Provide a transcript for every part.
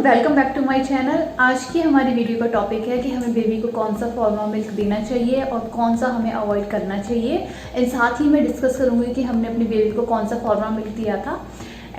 Welcome back to my channel. आज की हमारी वीडियो का टॉपिक है कि हमें बेबी को कौन सा फॉर्मूला मिल्क देना चाहिए और कौन सा हमें अवॉइड करना चाहिए। एंड साथ ही मैं डिस्कस करूंगी कि हमने अपनी बेबी को कौन सा फॉर्मूला मिल्क दिया था।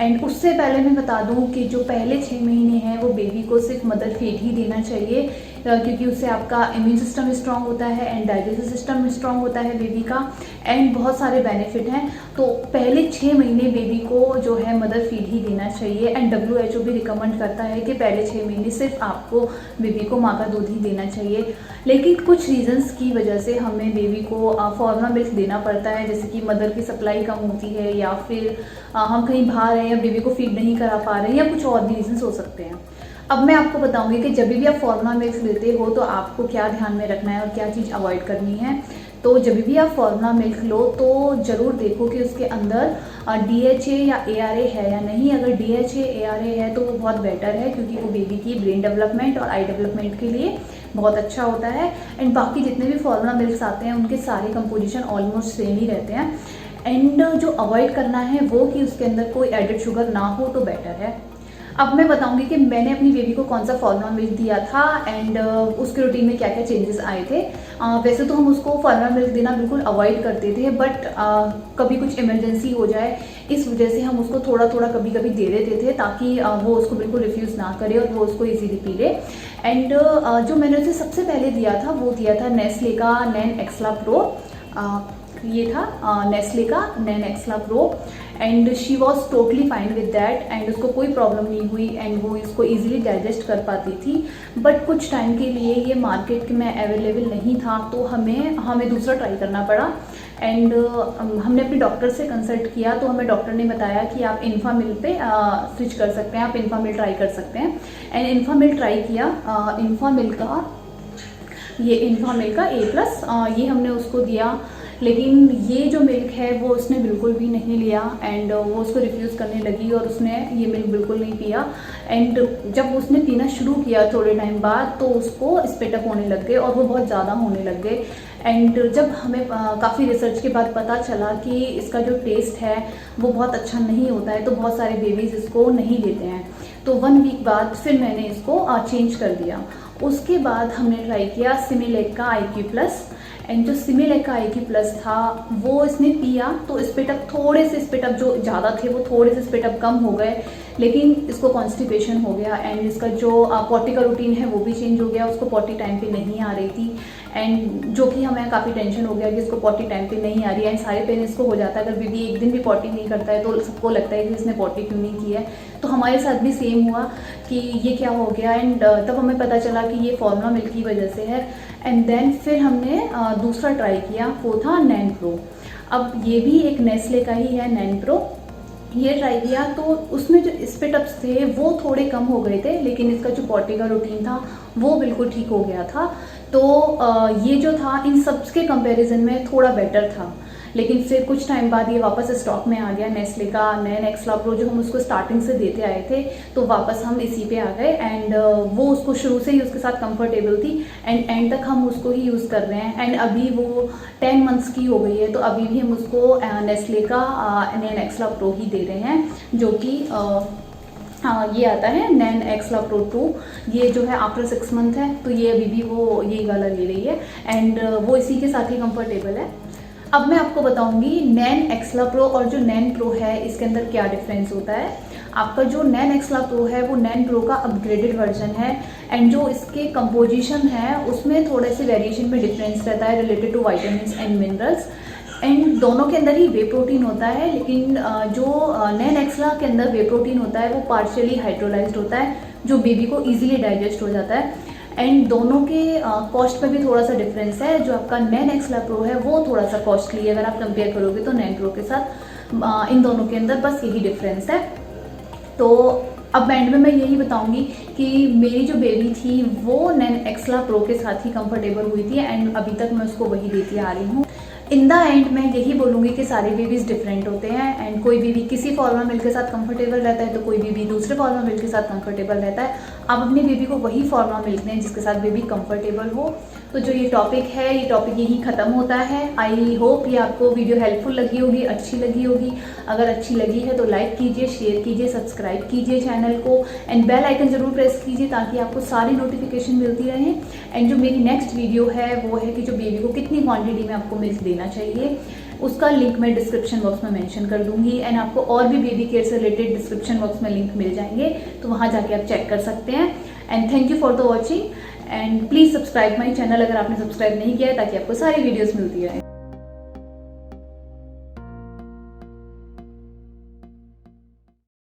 एंड उससे पहले मैं बता दूं कि जो पहले 6 महीने हैं वो बेबी को सिर्फ मदर फीड ही देना चाहिए, क्योंकि उससे आपका इम्यून सिस्टम स्ट्रांग होता है एंड डाइजेस्टिव सिस्टम स्ट्रांग होता है बेबी का, एंड बहुत सारे बेनिफिट हैं। तो पहले 6 महीने बेबी को जो है मदर फीड ही देना चाहिए। एंड WHO भी रिकमेंड करता है कि पहले 6 महीने सिर्फ आपको बेबी को माँ का दूध ही देना चाहिए। लेकिन कुछ रीजंस की वजह से हमें बेबी को फॉर्मूला मिल्क देना पड़ता है, जैसे कि मदर की सप्लाई कम होती है या फिर हम कहीं बाहर हैं या बेबी को फीड नहीं करा पा रहे हैं या कुछ और भी रीजंस हो सकते हैं। अब मैं आपको बताऊंगी कि जब भी आप फॉर्मूला मिल्क लेते हो तो आपको क्या ध्यान में रखना है और क्या चीज़ अवॉइड करनी है। तो जब भी आप फॉर्मूला मिल्क लो तो ज़रूर देखो कि उसके अंदर DHA या ARA है या नहीं। अगर DHA ARA है तो वो बहुत बेटर है, क्योंकि वो बेबी की ब्रेन डेवलपमेंट और आई डेवलपमेंट के लिए बहुत अच्छा होता है। एंड बाकी जितने भी फॉर्मूला मिल्क आते हैं उनके सारे कंपोजिशन ऑलमोस्ट सेम ही रहते हैं। एंड जो अवॉइड करना है वो कि उसके अंदर कोई एडेड शुगर ना हो तो बेटर है। अब मैं बताऊंगी कि मैंने अपनी बेबी को कौन सा फॉर्मूला मिल्क दिया था एंड उसके रूटीन में क्या क्या चेंजेस आए थे। वैसे तो हम उसको फॉर्मूला मिल्क देना बिल्कुल अवॉइड करते थे, बट कभी कुछ इमरजेंसी हो जाए इस वजह से हम उसको थोड़ा थोड़ा कभी कभी दे देते थे, ताकि वो उसको बिल्कुल रिफ्यूज़ ना करे और वो उसको इजीली पी ले। एंड जो मैंने उसे सबसे पहले दिया था वो दिया था नेस्ले का नैन एक्स्ट्रा प्रो। ये था नेस्ले का Nan extra pro and she was totally fine with that. And उसको कोई प्रॉब्लम नहीं हुई एंड वो इसको इजीली डाइजेस्ट कर पाती थी। बट कुछ टाइम के लिए ये मार्केट में अवेलेबल नहीं था, तो हमें दूसरा ट्राई करना पड़ा। एंड हमने अपने डॉक्टर से कंसल्ट किया तो हमें डॉक्टर ने बताया कि आप इन्फामिल पे स्विच कर सकते हैं, आप इन्फामिल ट्राई कर सकते हैं। एंड इन्फामिल ट्राई किया। इन्फामिल का A+, ये हमने उसको दिया, लेकिन ये जो मिल्क है वो उसने बिल्कुल भी नहीं लिया एंड वो उसको रिफ्यूज़ करने लगी और उसने ये मिल्क बिल्कुल नहीं पिया। एंड जब उसने पीना शुरू किया थोड़े टाइम बाद तो उसको स्पिट अप होने लग गए और वो बहुत ज़्यादा होने लग गए। एंड जब हमें काफ़ी रिसर्च के बाद पता चला कि इसका जो टेस्ट है वो बहुत अच्छा नहीं होता है, तो बहुत सारे बेबीज़ इसको नहीं लेते हैं। तो 1 वीक बाद फिर मैंने इसको चेंज कर दिया। उसके बाद हमने ट्राई किया सिमिलेक का IQ+। एंड जो सिमिलेक का IQ+ था वो इसने पिया तो स्पिटअप थोड़े से स्पिटअप जो ज़्यादा थे वो थोड़े से स्पिटअप कम हो गए, लेकिन इसको कॉन्स्टिपेशन हो गया। एंड इसका जो पॉटी का रूटीन है वो भी चेंज हो गया, उसको पॉटी टाइम पे नहीं आ रही थी। एंड जो कि हमें काफ़ी टेंशन हो गया कि इसको पॉटी टाइम पे नहीं आ रही है। एंड सारे पेरेंट्स को हो जाता है, अगर बेबी एक दिन भी पॉटी नहीं करता है तो सबको लगता है कि इसने पॉटी क्यों नहीं की है। तो हमारे साथ भी सेम हुआ कि ये क्या हो गया। एंड तब हमें पता चला कि ये फॉर्मूला मिल्क की वजह से है। एंड देन फिर हमने दूसरा ट्राई किया, वो था नैन प्रो। अब ये भी एक नेस्ले का ही है, नैन प्रो। ये ट्राई किया तो उसमें जो स्पिटअप्स थे वो थोड़े कम हो गए थे, लेकिन इसका जो पॉटी का रूटीन था वो बिल्कुल ठीक हो गया था। तो ये जो था इन सब के कंपैरिजन में थोड़ा बेटर था। लेकिन फिर कुछ टाइम बाद ये वापस स्टॉक में आ गया, नेस्ले का नैन एक्स्ट्रा प्रो जो हम उसको स्टार्टिंग से देते आए थे, तो वापस हम इसी पे आ गए। एंड वो उसको शुरू से ही उसके साथ कंफर्टेबल थी एंड एंड तक हम उसको ही यूज़ कर रहे हैं। एंड अभी वो 10 मंथ्स की हो गई है, तो अभी भी हम उसको नेस्ले का नैन एक्स्ट्रा प्रो ही दे रहे हैं, जो कि ये आता है नैन एक्स्ट्रा प्रो 2। ये जो है आफ्टर 6 मंथ है, तो ये अभी भी वो यही वाला ले रही है एंड वो इसी के साथ ही कंफर्टेबल है। अब मैं आपको बताऊंगी नैन एक्स्ट्रा प्रो और जो नैन प्रो है इसके अंदर क्या डिफरेंस होता है। आपका जो नैन एक्स्ट्रा प्रो है वो नैन प्रो का अपग्रेडेड वर्जन है एंड जो इसके कंपोजिशन है उसमें थोड़े से वेरिएशन में डिफरेंस रहता है related to vitamins and minerals. And दोनों के अंदर ही वे प्रोटीन होता है, लेकिन जो नैन एक्स्ट्रा के अंदर वे प्रोटीन होता है वो पार्शियली हाइड्रोलाइज्ड होता है, जो बेबी को इजीली डाइजेस्ट हो जाता है। एंड दोनों के कॉस्ट में भी थोड़ा सा डिफरेंस है। जो आपका नैन एक्स्ट्रा प्रो है वो थोड़ा सा कॉस्टली है अगर आप कंपेयर करोगे तो नैन प्रो के साथ। इन दोनों के अंदर बस यही डिफरेंस है। तो अब एंड में मैं यही बताऊंगी कि मेरी जो बेबी थी वो नैन एक्स्ट्रा प्रो के साथ ही कंफर्टेबल हुई थी एंड अभी तक मैं उसको वही देती आ रही हूँ। इन द एंड मैं यही बोलूँगी कि सारे बेबीज़ डिफरेंट होते हैं एंड कोई बेबी किसी फॉर्मूला मिल्क के साथ कंफर्टेबल रहता है तो कोई बेबी दूसरे फॉर्मूला मिल्क के साथ कंफर्टेबल रहता है। आप अपने बेबी को वही फॉर्मूला मिल्क दें जिसके साथ बेबी कंफर्टेबल हो। तो जो ये टॉपिक है, ये टॉपिक यहीं ख़त्म होता है। आई होप ये आपको वीडियो हेल्पफुल लगी होगी, अच्छी लगी होगी। अगर अच्छी लगी है तो लाइक कीजिए, शेयर कीजिए, सब्सक्राइब कीजिए चैनल को एंड बेल आइकन ज़रूर प्रेस कीजिए ताकि आपको सारी नोटिफिकेशन मिलती रहे। एंड जो मेरी नेक्स्ट वीडियो है वो है कि जो बेबी को कितनी क्वांटिटी में आपको मिल्क देना चाहिए, उसका लिंक मैं डिस्क्रिप्शन बॉक्स में मेंशन कर दूंगी। एंड आपको और भी बेबी केयर से रिलेटेड डिस्क्रिप्शन बॉक्स में लिंक मिल जाएंगे, तो वहाँ जाके आप चेक कर सकते हैं। And thank you for the watching and please subscribe my channel अगर आपने सब्सक्राइब नहीं किया है, ताकि आपको सारी वीडियोज़ मिलती रहे।